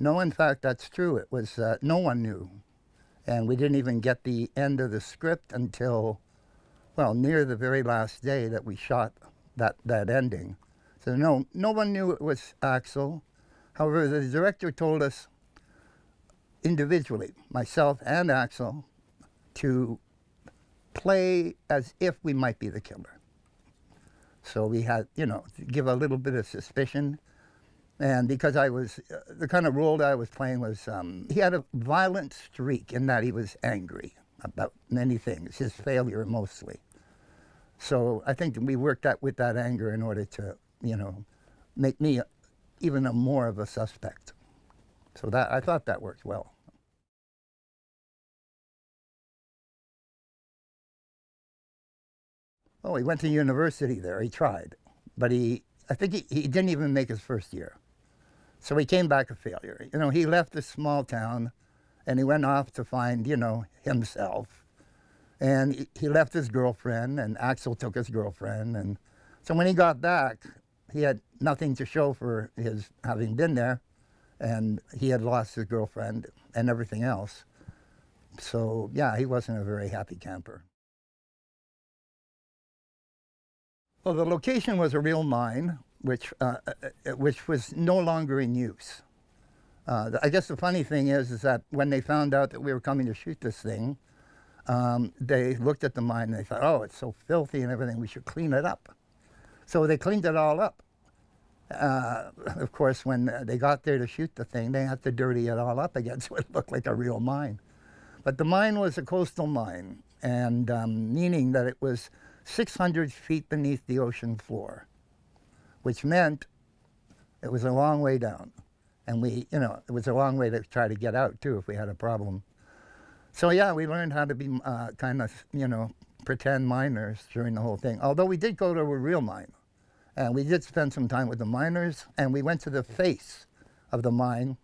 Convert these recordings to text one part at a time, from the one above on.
No, in fact, that's true. It was, no one knew. And we didn't even get the end of the script until, well, near the very last day that we shot that ending. So no one knew it was Axel. However, the director told us individually, myself and Axel, to play as if we might be the killer. So we had, to give a little bit of suspicion. And because I was, the kind of role that I was playing was, he had a violent streak in that he was angry about many things, his failure mostly. So I think we worked out with that anger in order to, make me even more of a suspect. So that, I thought that worked well. Oh, he went to university there. He tried, but I think he didn't even make his first year. So he came back a failure. He left this small town and he went off to find, himself. And he left his girlfriend, and Axel took his girlfriend. And so when he got back, he had nothing to show for his having been there. And he had lost his girlfriend and everything else. So, yeah, he wasn't a very happy camper. Well, the location was a real mine, which was no longer in use. I guess the funny thing is that when they found out that we were coming to shoot this thing, they looked at the mine and they thought, oh, it's so filthy and everything, we should clean it up. So they cleaned it all up. Of course, when they got there to shoot the thing, they had to dirty it all up again so it looked like a real mine. But the mine was a coastal mine, and meaning that it was 600 feet beneath the ocean floor, which meant it was a long way down. And it was a long way to try to get out, too, if we had a problem. So, yeah, we learned how to be kind of, pretend miners during the whole thing. Although we did go to a real mine. And we did spend some time with the miners, and we went to the face of the mine,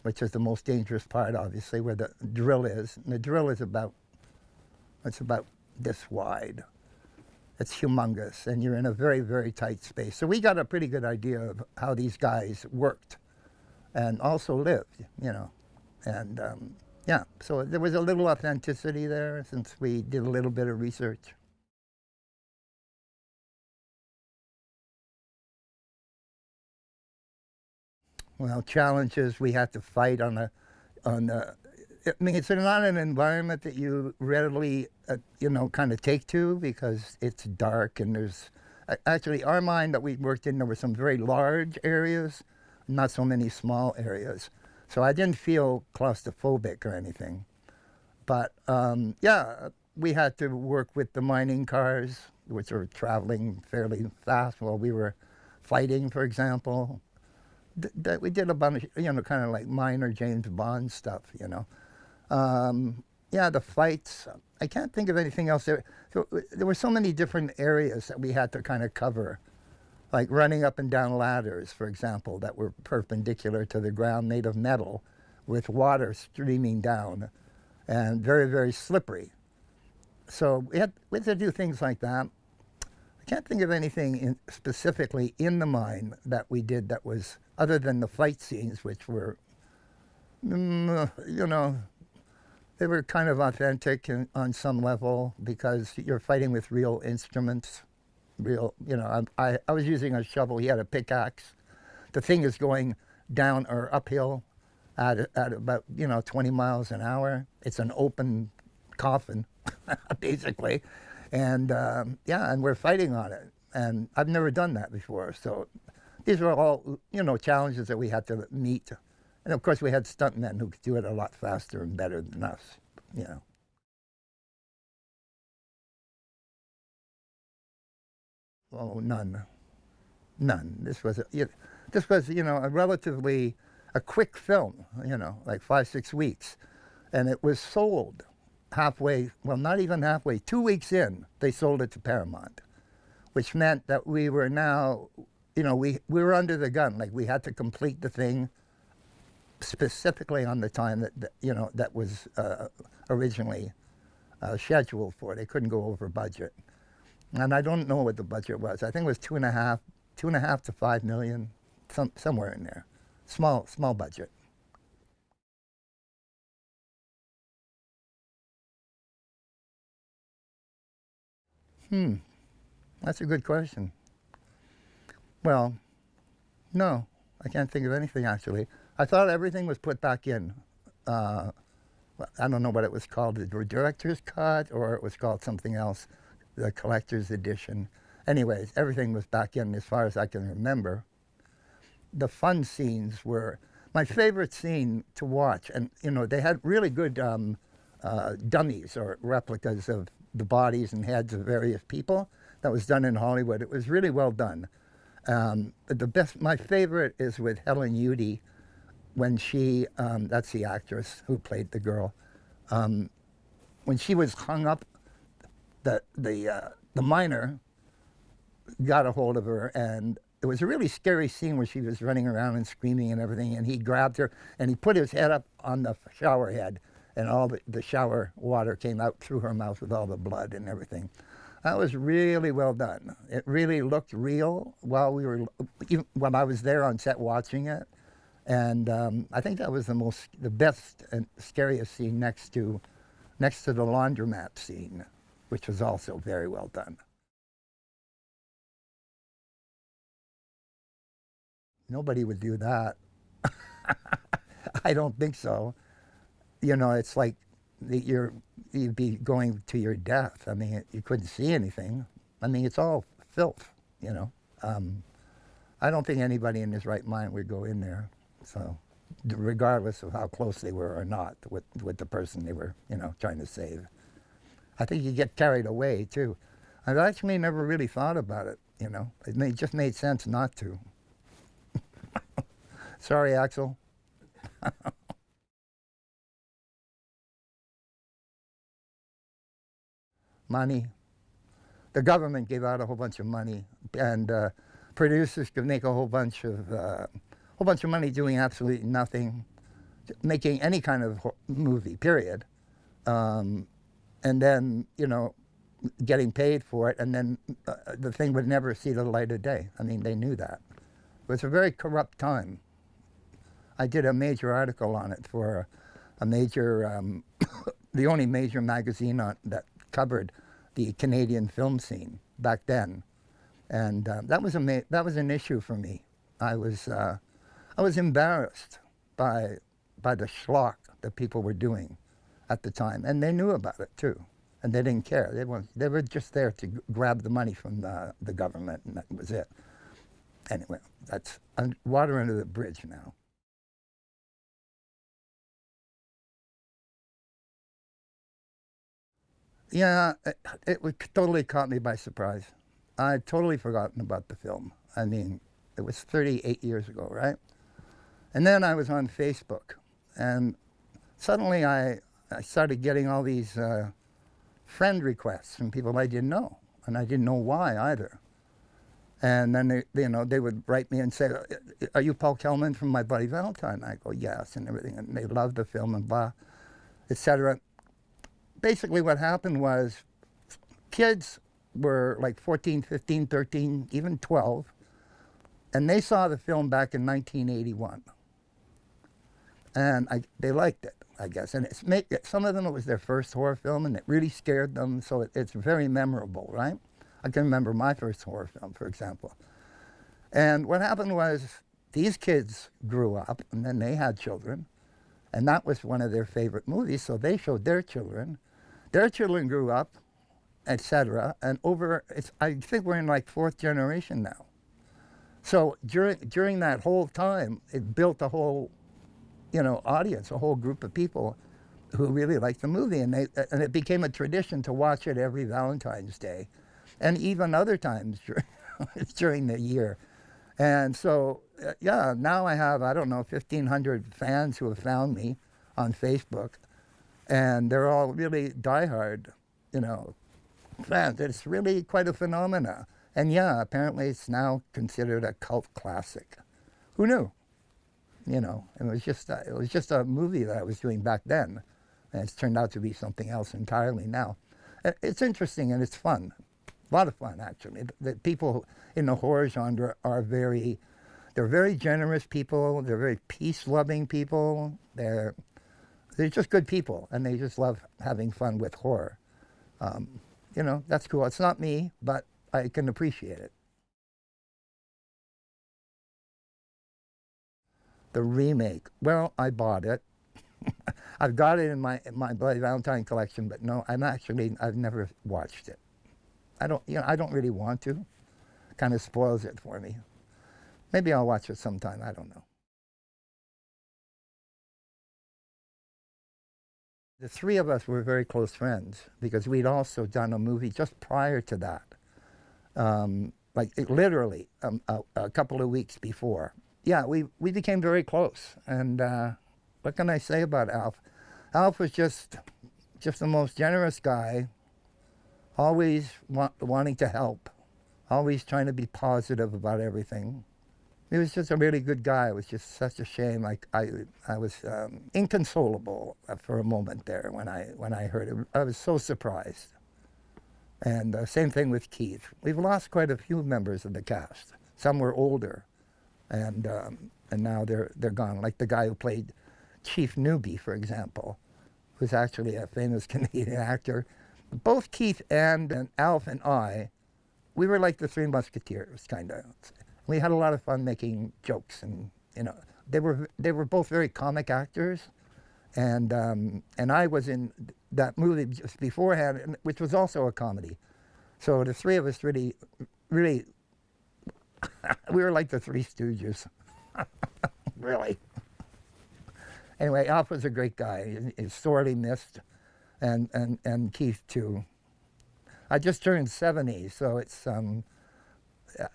which is the most dangerous part, obviously, where the drill is. And the drill is about this wide. It's humongous, and you're in a very, very tight space. So we got a pretty good idea of how these guys worked and also lived, And, yeah, so there was a little authenticity there since we did a little bit of research. Well, challenges we had to fight I mean, it's not an environment that you readily, kind of take to because it's dark and there's, actually our mine that we worked in, there were some very large areas, not so many small areas. So I didn't feel claustrophobic or anything. But yeah, we had to work with the mining cars, which were traveling fairly fast while we were fighting, for example. We did a bunch of, kind of like minor James Bond stuff, Yeah, the fights, I can't think of anything else. There were so many different areas that we had to kind of cover, like running up and down ladders, for example, that were perpendicular to the ground, made of metal, with water streaming down, and very, very slippery. So we had to do things like that. I can't think of anything specifically in the mine that we did that was, other than the fight scenes, which were, they were kind of authentic on some level because you're fighting with real instruments. I was using a shovel. He had a pickaxe. The thing is going down or uphill at about 20 miles an hour. It's an open coffin, basically, and yeah, and we're fighting on it. And I've never done that before, so these were all challenges that we had to meet. And of course, we had stuntmen who could do it a lot faster and better than us. Oh, none. None. This was a relatively a quick film, like 5, 6 weeks. And it was sold halfway, well, not even halfway, 2 weeks in, they sold it to Paramount, which meant that we were now, we were under the gun. Like, we had to complete the thing specifically on the time that was originally scheduled for. They couldn't go over budget. And I don't know what the budget was. I think it was 2.5 to 5 million, somewhere in there. Small budget. That's a good question. Well, no, I can't think of anything actually. I thought everything was put back in. I don't know what it was called, the director's cut, or it was called something else, the collector's edition. Anyways, everything was back in as far as I can remember. The fun scenes were my favorite scene to watch, and they had really good dummies or replicas of the bodies and heads of various people. That was done in Hollywood. It was really well done. My favorite is with Helen Udy, when she, that's the actress who played the girl, when she was hung up, the miner got a hold of her, and it was a really scary scene where she was running around and screaming and everything, and he grabbed her and he put his head up on the shower head, and all the shower water came out through her mouth with all the blood and everything. That was really well done. It really looked real when I was there on set watching it. And I think that was the best and scariest scene next to the laundromat scene, which was also very well done. Nobody would do that. I don't think so. It's like you'd be going to your death. I mean, you couldn't see anything. I mean, it's all filth, I don't think anybody in his right mind would go in there. So, regardless of how close they were or not with the person they were, trying to save. I think you get carried away, too. I've actually never really thought about it, It just made sense not to. Sorry, Axel. Money. The government gave out a whole bunch of money, and producers could make a whole bunch of money doing absolutely nothing, making any kind of movie, period. And then, getting paid for it, and then the thing would never see the light of day. I mean, they knew that. It was a very corrupt time. I did a major article on it for a major, the only major magazine that covered the Canadian film scene back then. And that was an issue for me. I was embarrassed by the schlock that people were doing at the time, and they knew about it too, and they didn't care. They were just there to grab the money from the government, and that was it. Anyway, that's water under the bridge now. Yeah, it totally caught me by surprise. I'd totally forgotten about the film. I mean, it was 38 years ago, right? And then I was on Facebook, and suddenly I started getting all these friend requests from people I didn't know, and I didn't know why either. And then they would write me and say, "Are you Paul Kelman from My Buddy Valentine?" I go, "Yes," and everything, and they loved the film and blah, etc. Basically, what happened was kids were like 14, 15, 13, even 12, and they saw the film back in 1981. And they liked it, I guess. And some of them, it was their first horror film, and it really scared them, so it's very memorable, right? I can remember my first horror film, for example. And what happened was these kids grew up, and then they had children, and that was one of their favorite movies, so they showed their children. Their children grew up, etc. And I think we're in like fourth generation now. So during that whole time, it built a whole, audience, a whole group of people who really liked the movie, and it became a tradition to watch it every Valentine's Day, and even other times during the year. And so, yeah, now I have, I don't know, 1,500 fans who have found me on Facebook, and they're all really diehard, fans. It's really quite a phenomena. And yeah, apparently it's now considered a cult classic. Who knew? It was just a movie that I was doing back then, and it's turned out to be something else entirely now. It's interesting and it's fun. A lot of fun, actually. The people in the horror genre they're very generous people. They're very peace-loving people. They're just good people, and they just love having fun with horror. you know, that's cool. It's not me, but I can appreciate it. The remake, well, I bought it. I've got it in my Bloody Valentine collection, but no, I've never watched it. I don't really want to. Kind of spoils it for me. Maybe I'll watch it sometime, I don't know. The three of us were very close friends because we'd also done a movie just prior to that, literally a couple of weeks before. Yeah, we became very close, and what can I say about Alf? Alf was just the most generous guy, always wanting to help, always trying to be positive about everything. He was just a really good guy. It was just such a shame. I was inconsolable for a moment there when I heard it. I was so surprised. And same thing with Keith. We've lost quite a few members of the cast. Some were older, and now they're gone. Like the guy who played Chief Newby, for example, who's actually a famous Canadian actor. Both Keith and Alf and I, we were like the Three Musketeers, kind of. We had a lot of fun making jokes, and you know, they were both very comic actors, and I was in that movie just beforehand, which was also a comedy. So the three of us really, we were like the Three Stooges, really. Anyway, Alf was a great guy. He's sorely missed, and Keith too. I just turned 70, so it's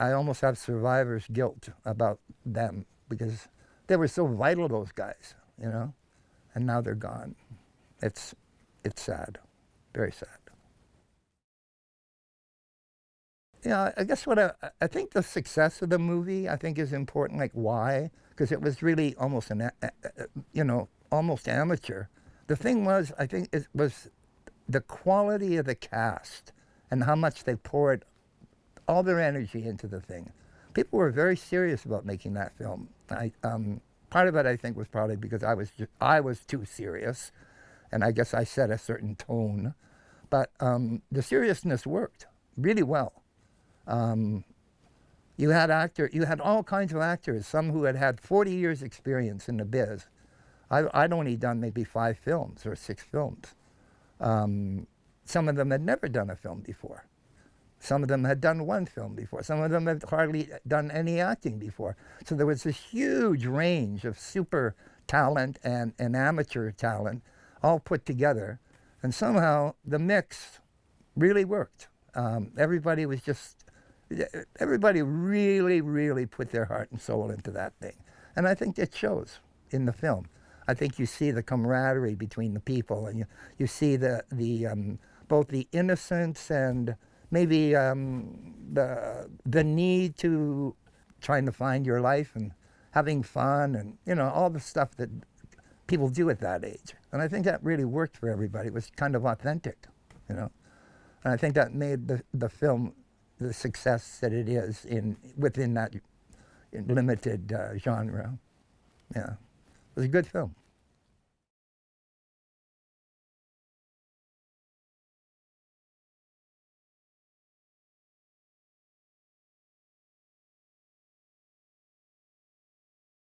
I almost have survivor's guilt about them because they were so vital, those guys, you know, and now they're gone. It's sad, very sad. Yeah, I guess I think the success of the movie, I think, is important. Like, why? Because it was really almost almost amateur. The thing was, I think it was the quality of the cast and how much they poured all their energy into the thing. People were very serious about making that film. Part of it, I think, was probably because I was too serious, and I guess I set a certain tone. But the seriousness worked really well. You had all kinds of actors. Some who had 40 years experience in the biz. I'd only done maybe 5 films or 6 films. Some of them had never done a film before. Some of them had done 1 film before. Some of them had hardly done any acting before. So there was this huge range of super talent and amateur talent all put together. And somehow the mix really worked. Everybody really, really put their heart and soul into that thing. And I think it shows in the film. I think you see the camaraderie between the people, and you see both the innocence and maybe the need to trying to find your life and having fun, and you know, all the stuff that people do at that age. And I think that really worked for everybody. It was kind of authentic, you know. And I think that made the film the success that it is within that limited genre. Yeah, it was a good film.